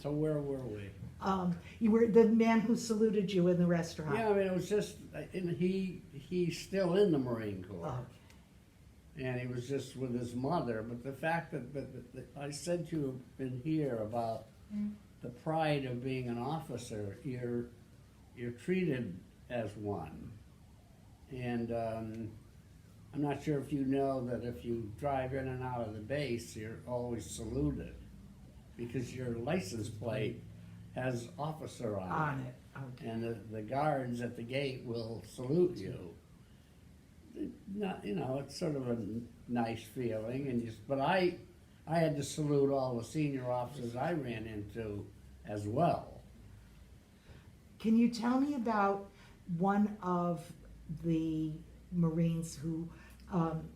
so where were we? You were the man who saluted you in the restaurant. Yeah, I mean, it was just, and he's still in the Marine Corps. Oh. And he was just with his mother, but the fact that I said to you in here about the pride of being an officer, you're treated as one. And I'm not sure if you know that if you drive in and out of the base, you're always saluted because your license plate has officer on it. Okay. And the guards at the gate will salute you. Not, it's sort of a nice feeling, but I had to salute all the senior officers I ran into as well. Can you tell me about one of the Marines who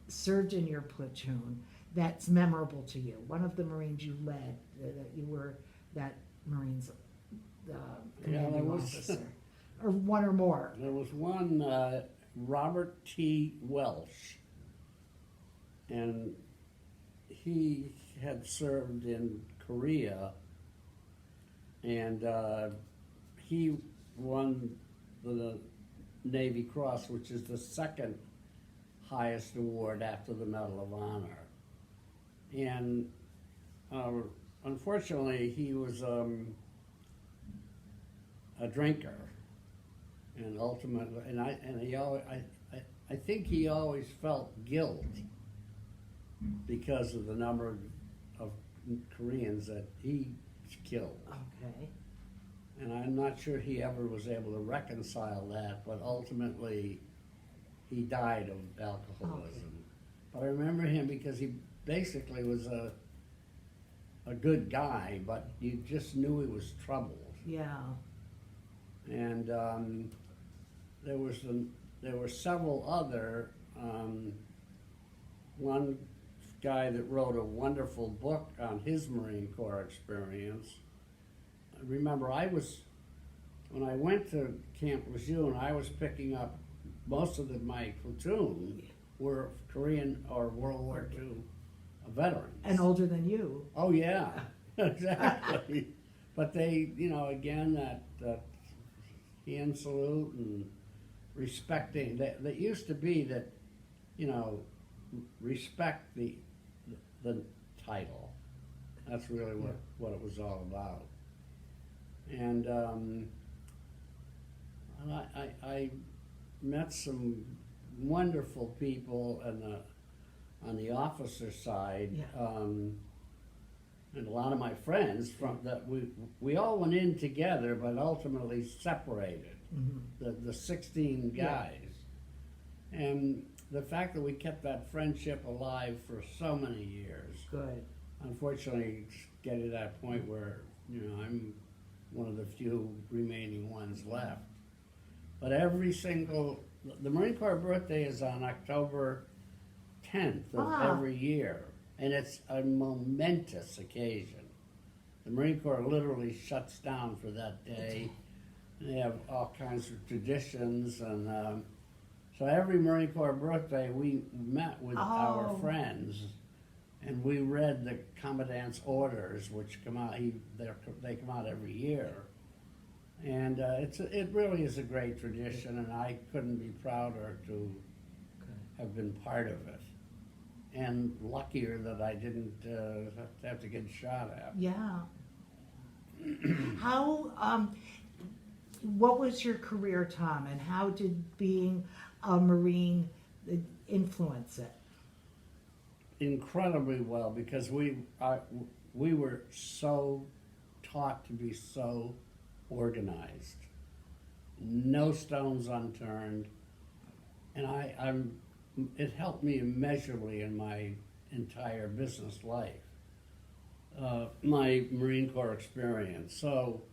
served in your platoon that's memorable to you? One of the Marines you led, that you were that Marine's commanding officer, or one or more. There was one, Robert T. Welsh, and he had served in Korea, and he won the Navy Cross, which is the second highest award after the Medal of Honor. And unfortunately, he was a drinker, and ultimately, I think he always felt guilt because of the number of Koreans that he killed. Okay. And I'm not sure he ever was able to reconcile that, but ultimately he died of alcoholism. Okay. But I remember him because he basically was a good guy, but you just knew he was troubled. Yeah. And there were several other, one guy that wrote a wonderful book on his Marine Corps experience. I remember when I went to Camp Lejeune, I was picking up most of my platoon were Korean or World War II veterans. And older than you. Oh yeah, exactly. But they, again, that hand salute and respecting, that used to be that, respect the title. That's really what it was all about. And I met some wonderful people on the officer side, and a lot of my friends from that we all went in together, but ultimately separated. Mm-hmm. The 16 guys, and the fact that we kept that friendship alive for so many years. Good. Unfortunately, getting to that point where I'm one of the few remaining ones left. But the Marine Corps birthday is on October 10th of every year, and it's a momentous occasion. The Marine Corps literally shuts down for that day. They have all kinds of traditions, and so every Marine Corps birthday we met with our friends, and we read the Commandant's orders, which come out. They come out every year, and it really is a great tradition, and I couldn't be prouder to have been part of it, and luckier that I didn't have to get shot at. Yeah. What was your career, Tom, and how did being a Marine influence it? Incredibly well, because we were so taught to be so organized, no stones unturned, and it helped me immeasurably in my entire business life, my Marine Corps experience. So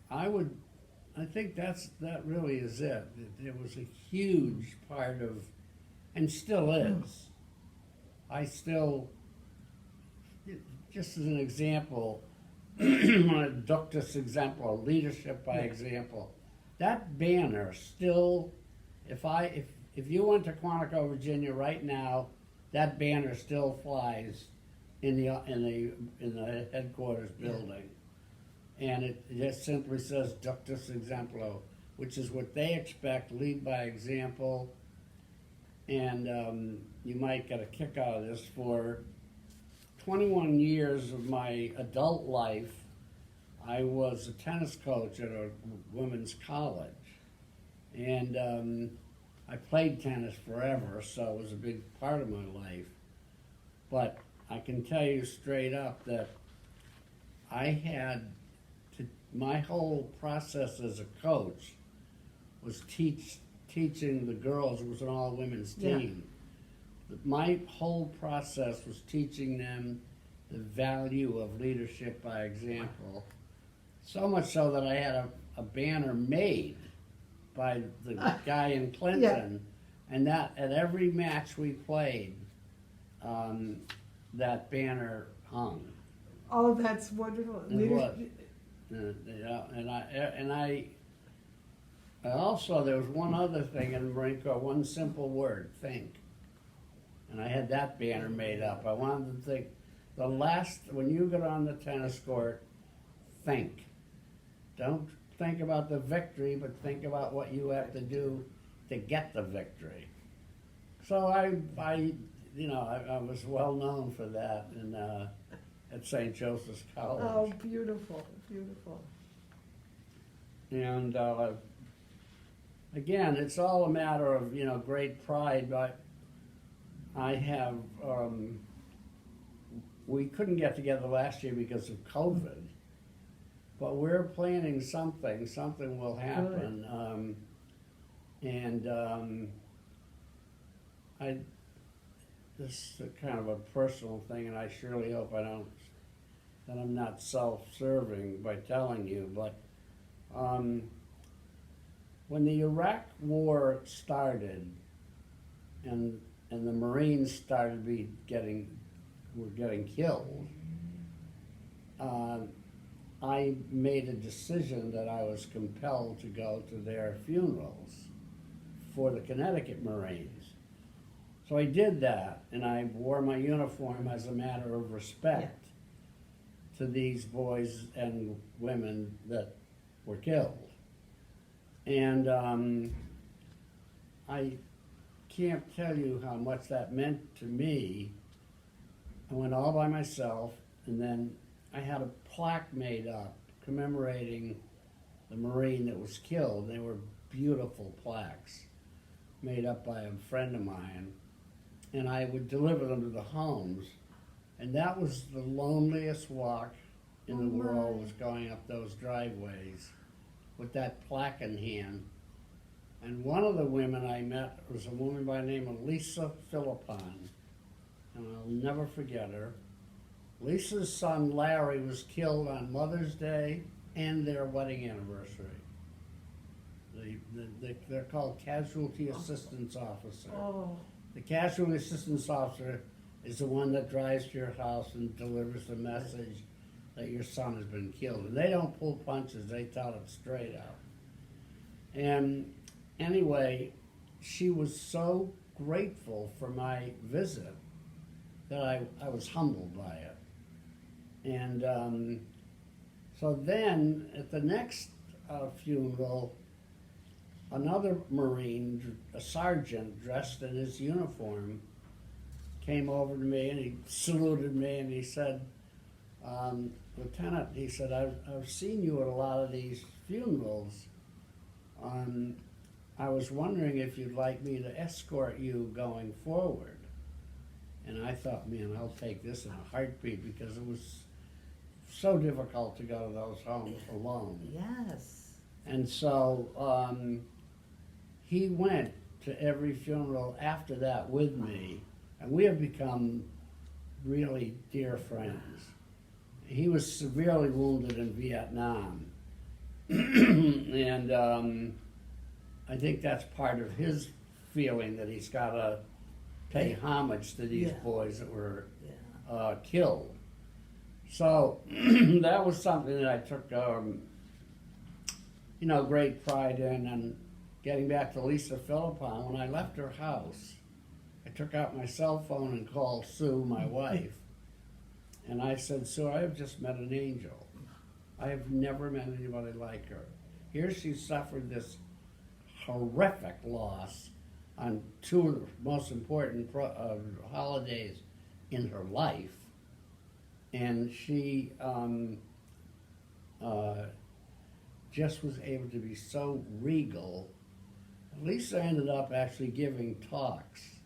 I think that really is it. It was a huge part of, and still is. I still, just as an example, Ductus example, leadership by example, that banner still, if you went to Quantico, Virginia right now, that banner still flies in the headquarters building. And it just simply says ductus exemplo, which is what they expect, lead by example. And you might get a kick out of this. For 21 years of my adult life, I was a tennis coach at a women's college. And I played tennis forever, so it was a big part of my life. But I can tell you straight up that my whole process as a coach was teaching the girls. It was an all-women's team. My whole process was teaching them the value of leadership by example. So much so that I had a banner made by the guy in Clinton, and that at every match we played, that banner hung. Oh, that's wonderful. It was. And I also, there was one other thing in the Marine Corps, one simple word, think. And I had that banner made up. I wanted to think, when you get on the tennis court, think. Don't think about the victory, but think about what you have to do to get the victory. So I was well known for that at St. Joseph's College. Oh, beautiful, beautiful. And again, it's all a matter of, great pride, but I have, we couldn't get together last year because of COVID, but we're planning something will happen. This is kind of a personal thing, and I surely hope that I'm not self-serving by telling you, but when the Iraq War started and the Marines started were getting killed, I made a decision that I was compelled to go to their funerals for the Connecticut Marines. So I did that, and I wore my uniform as a matter of respect to these boys and women that were killed. And I can't tell you how much that meant to me. I went all by myself, and then I had a plaque made up commemorating the Marine that was killed. They were beautiful plaques made up by a friend of mine, and I would deliver them to the homes. And that was the loneliest walk in the world, was going up those driveways with that plaque in hand. And one of the women I met was a woman by the name of Lisa Philippon, and I'll never forget her. Lisa's son Larry was killed on Mother's Day and their wedding anniversary. They're called Casualty Assistance Officer. Oh. The Casualty Assistance Officer is the one that drives to your house and delivers the message that your son has been killed. And they don't pull punches, they tell it straight out. And anyway, she was so grateful for my visit that I was humbled by it. And so then at the next funeral, another Marine, a sergeant dressed in his uniform, came over to me and he saluted me and he said, Lieutenant, he said, I've seen you at a lot of these funerals. I was wondering if you'd like me to escort you going forward. And I thought, man, I'll take this in a heartbeat, because it was so difficult to go to those homes alone. Yes. And so he went to every funeral after that with me, and we have become really dear friends. He was severely wounded in Vietnam, and I think that's part of his feeling, that he's got to pay homage to these boys that were killed. So that was something that I took, great pride in. And getting back to Lisa Philippon, when I left her house, I took out my cell phone and called Sue, my wife, And I said, "Sir, I have just met an angel. I have never met anybody like her. Here she suffered this horrific loss on two of the most important holidays in her life. And she just was able to be so regal. Lisa ended up actually giving talks.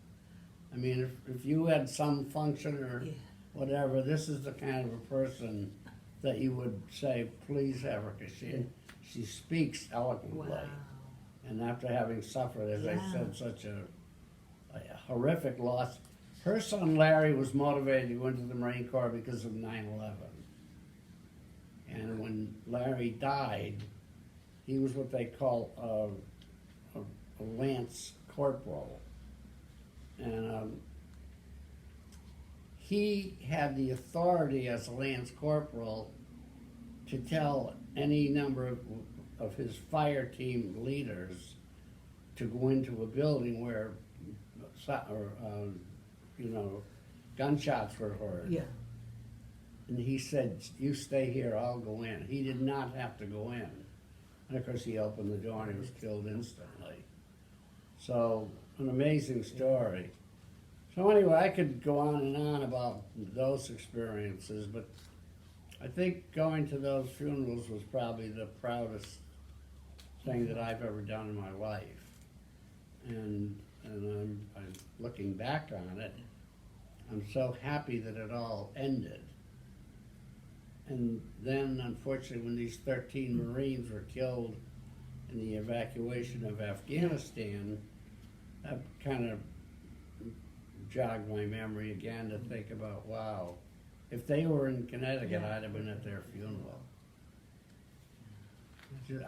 I mean, if you had some function or whatever, this is the kind of a person that you would say, please have her, because she speaks eloquently. Wow. And after having suffered, as I said, such a horrific loss, her son Larry was motivated to go into the Marine Corps because of 9/11. And when Larry died, he was what they call a lance corporal. And he had the authority as a lance corporal to tell any number of his fire team leaders to go into a building where, gunshots were heard. Yeah. And he said, "You stay here, I'll go in." He did not have to go in. And of course, he opened the door and he was killed instantly. So, an amazing story. So anyway, I could go on and on about those experiences, but I think going to those funerals was probably the proudest thing that I've ever done in my life. And I'm looking back on it, I'm so happy that it all ended. And then, unfortunately, when these 13 Marines were killed in the evacuation of Afghanistan, that kind of jogged my memory again to think about, wow, if they were in Connecticut, I'd have been at their funeral.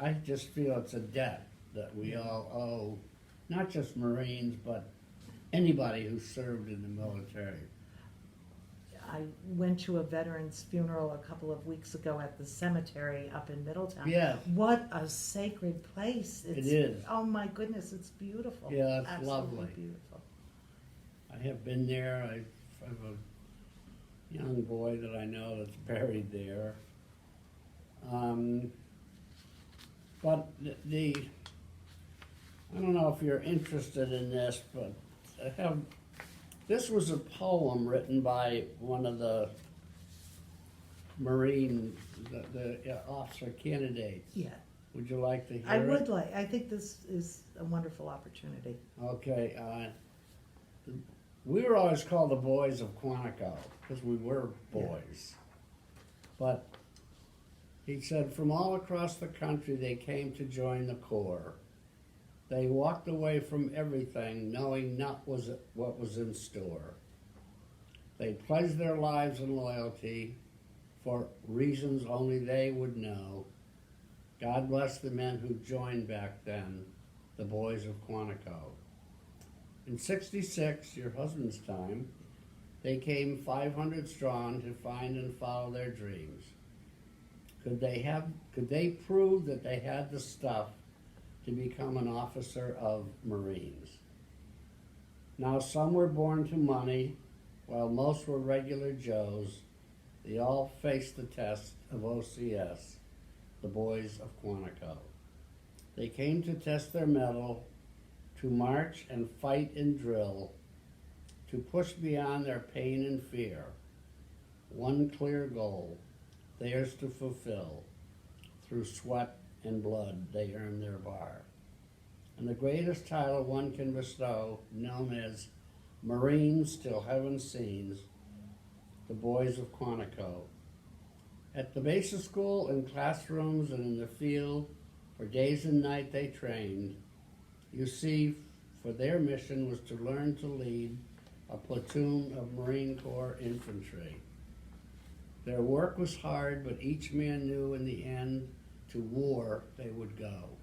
I just feel it's a debt that we all owe, not just Marines, but anybody who served in the military. I went to a veteran's funeral a couple of weeks ago at the cemetery up in Middletown. Yes. What a sacred place. It is. Oh my goodness, it's beautiful. Yeah, it's Absolutely lovely. Beautiful. I have been there. I have a young boy that I know that's buried there. But I don't know if you're interested in this, but this was a poem written by one of the Marine, the officer candidates. Yeah. Would you like to hear I it? would like, I think this is a wonderful opportunity. Okay. We were always called the boys of Quantico, because we were boys. But he said, from all across the country they came to join the Corps. They walked away from everything, knowing not what was in store. They pledged their lives and loyalty for reasons only they would know. God bless the men who joined back then, the boys of Quantico. In '66, your husband's time, they came 500 strong to find and follow their dreams. Could they prove that they had the stuff to become an officer of Marines? Now some were born to money, while most were regular Joes. They all faced the test of OCS, the boys of Quantico. They came to test their mettle, to march and fight and drill, to push beyond their pain and fear. One clear goal, theirs to fulfill. Through sweat and blood, they earned their bar. And the greatest title one can bestow, known as Marines till heaven sees, the boys of Quantico. At the basic school, in classrooms, and in the field, for days and night they trained. You see, for their mission was to learn to lead a platoon of Marine Corps infantry. Their work was hard, but each man knew in the end to war they would go.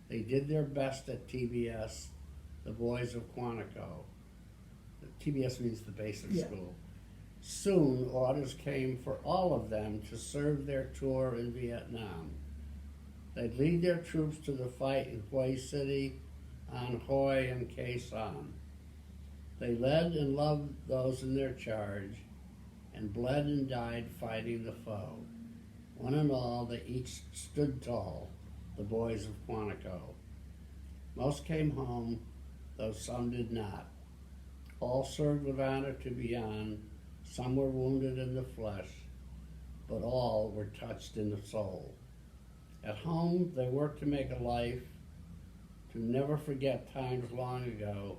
They did their best at TBS, the boys of Quantico. The TBS means the basic school. Soon, orders came for all of them to serve their tour in Vietnam. They'd lead their troops to the fight in Hue City, An Hoi, and Khe Sanh. They led and loved those in their charge, and bled and died fighting the foe. One and all, they each stood tall, the boys of Quantico. Most came home, though some did not. All served with honor to beyond. Some were wounded in the flesh, but all were touched in the soul. At home, they worked to make a life, to never forget times long ago.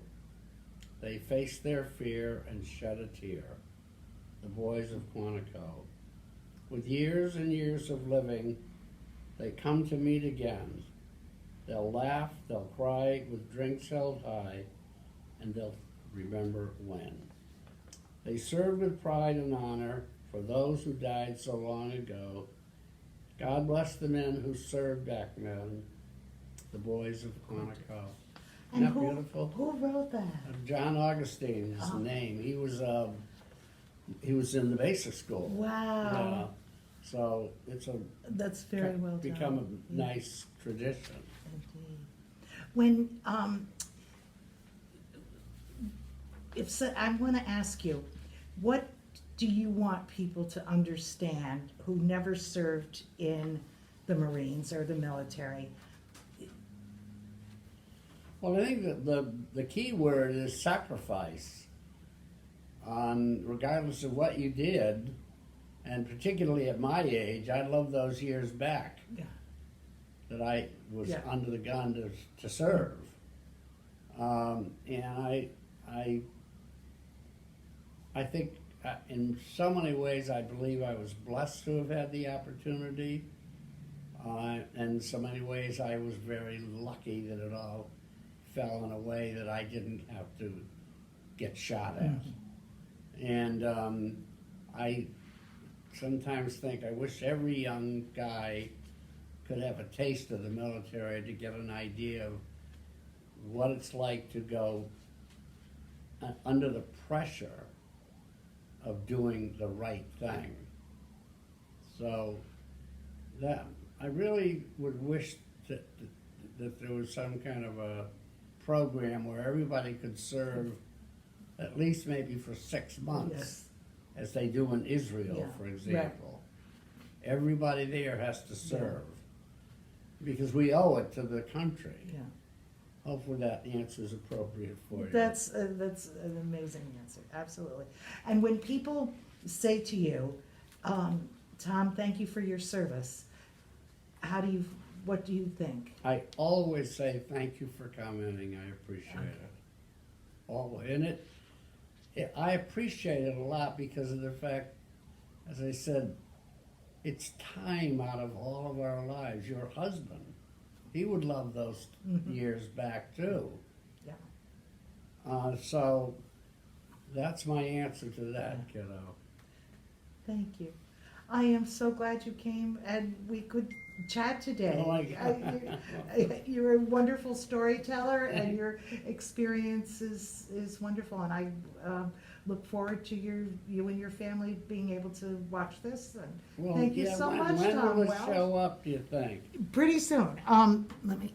They faced their fear and shed a tear, the boys of Quantico. With years and years of living, they come to meet again. They'll laugh, they'll cry with drinks held high, and they'll remember when. They served with pride and honor for those who died so long ago. God bless the men who served back then, the boys of Quantico. And Isn't that beautiful? who wrote that? John Augustine is the name. He was in the basic school. Wow. So it's That's very well done. become a nice tradition. Indeed. When I'm going to ask you, what do you want people to understand who never served in the Marines or the military? Well, I think that the key word is sacrifice. Regardless of what you did, and particularly at my age, I love those years back. Yeah. That I was Yeah. under the gun to serve. And I think in so many ways I believe I was blessed to have had the opportunity. And in so many ways I was very lucky that it all fell in a way that I didn't have to get shot at. And I sometimes think I wish every young guy could have a taste of the military to get an idea of what it's like to go under the pressure of doing the right thing. So that I really would wish that there was some kind of a program where everybody could serve at least maybe for 6 months, Yes. as they do in Israel, Yeah. for example. Everybody there has to serve because we owe it to the country. Yeah. Hopefully that answer is appropriate for you. That's an amazing answer, absolutely. And when people say to you, Tom, thank you for your service, what do you think? I always say thank you for commenting. I appreciate it. Always. And I appreciate it a lot because of the fact, as I said, it's time out of all of our lives. Your husband, he would love those years back too. Yeah. So that's my answer to that, kiddo. Thank you. I am so glad you came and we could chat today. Oh my God. You're a wonderful storyteller and your experience is wonderful, and I look forward to you and your family being able to watch this. And Well, thank you yeah, so when, much, when Tom will it Welsh. show up, do you think? Pretty soon. Let me